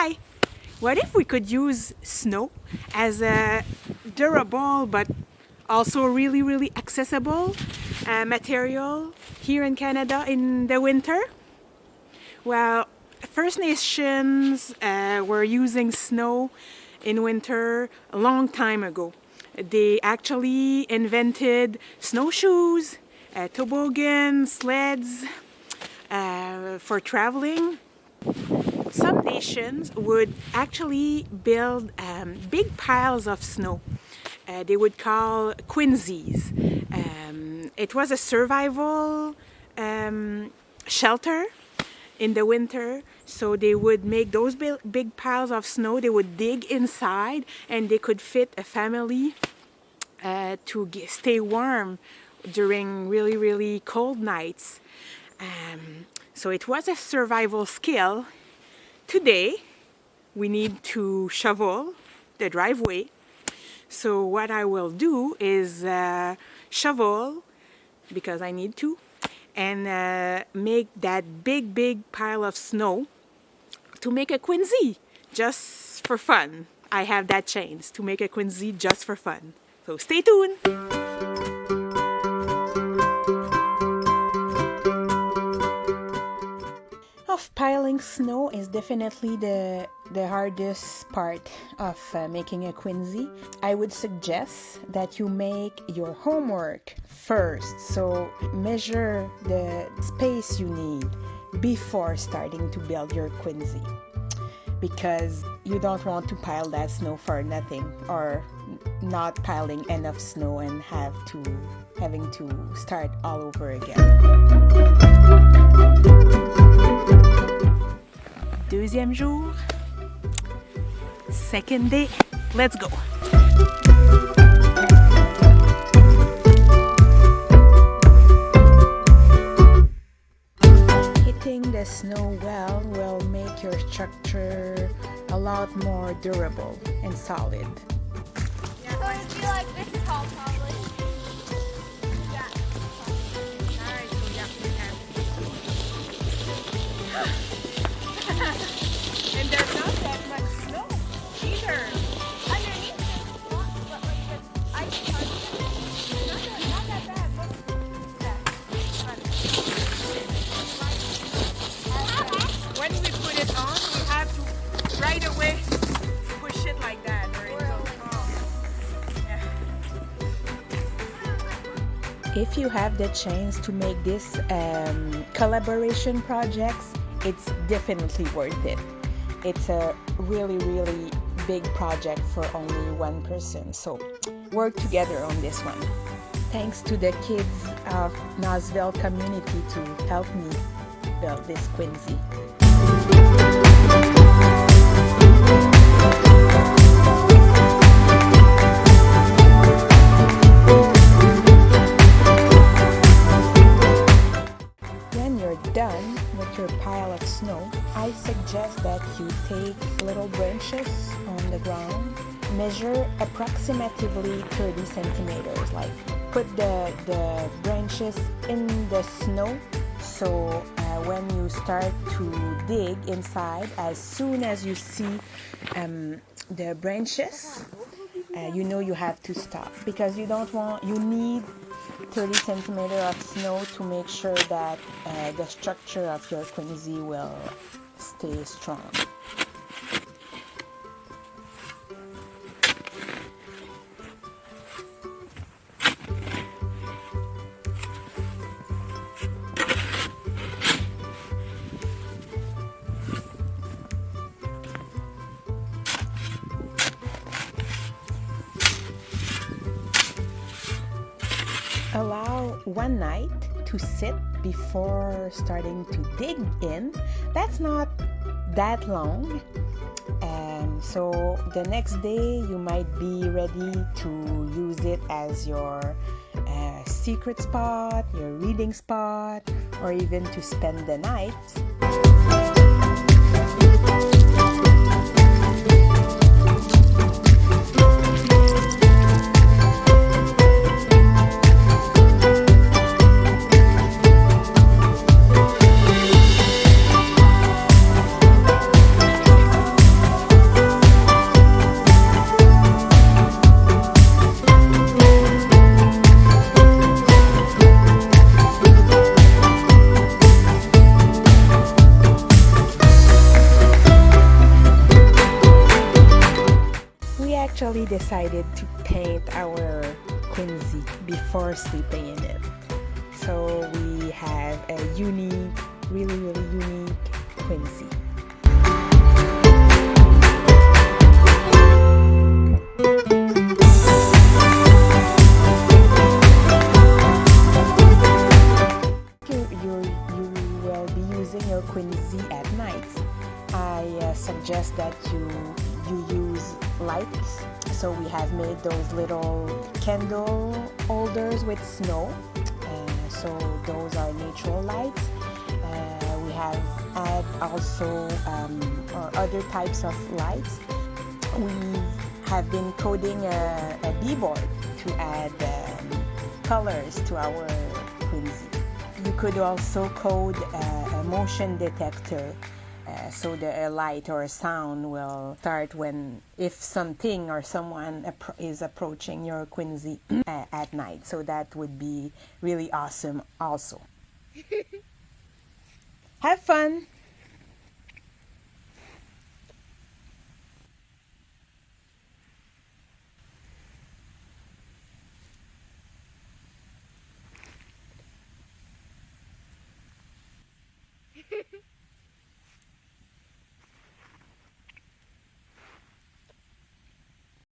Hi! What if we could use snow as a durable but also really accessible material here in Canada in the winter? Well, First Nations were using snow in winter a long time ago. They actually invented snowshoes, toboggan, sleds for traveling. Some nations would actually build big piles of snow. They would call quinzees. It was a survival shelter in the winter, so they would make those big piles of snow. They would dig inside, and they could fit a family to stay warm during really cold nights. So it was a survival skill. Today, we need to shovel the driveway. So what I will do is shovel, because I need to, and make that big pile of snow to make a quinzee, just for fun. I have that chance to make a quinzee just for fun. So stay tuned! Of piling snow is definitely the hardest part of making a quinzee. I would suggest that you make your homework first. So measure the space you need before starting to build your quinzee, because you don't want to pile that snow for nothing, or not piling enough snow and having to start all over again. Deuxième jour, second day, let's go! Hitting the snow well will make your structure a lot more durable and solid. So it'd be like this tall probably. Yeah. Alright, so yeah, you have. And there's not that much snow either. Underneath is not, but like the ice part. Not that bad. When we put it on, we have to right away push it like that, or it will fall. Yeah. If you have the chance to make this collaboration projects, it's definitely worth it. It's a really big project for only one person, so work together on this one. Thanks to the kids of Nosville community to help me build this quinzee. When you're done with your pile of snow, I suggest that you take little branches on the ground, measure approximately 30 centimeters, like put the branches in the snow, so when you start to dig inside, as soon as you see the branches, you know you have to stop, because you need 30 centimeters of snow to make sure that the structure of your quinzee will stay strong. Allow one night to sit before starting to dig in. That's not that long, and so the next day you might be ready to use it as your secret spot, your reading spot, or even to spend the night. decided to paint our Quincy before sleeping in it. So we have a unique, really unique Quincy. You will be using your Quincy at night. I suggest that you use lights. So we have made those little candle holders with snow. So those are natural lights. We have add also or other types of lights. We have been coding a B-board to add colors to our Quincy. You could also code a motion detector so the light or sound will start if something or someone is approaching your Quincy at night. So that would be really awesome also. Have fun!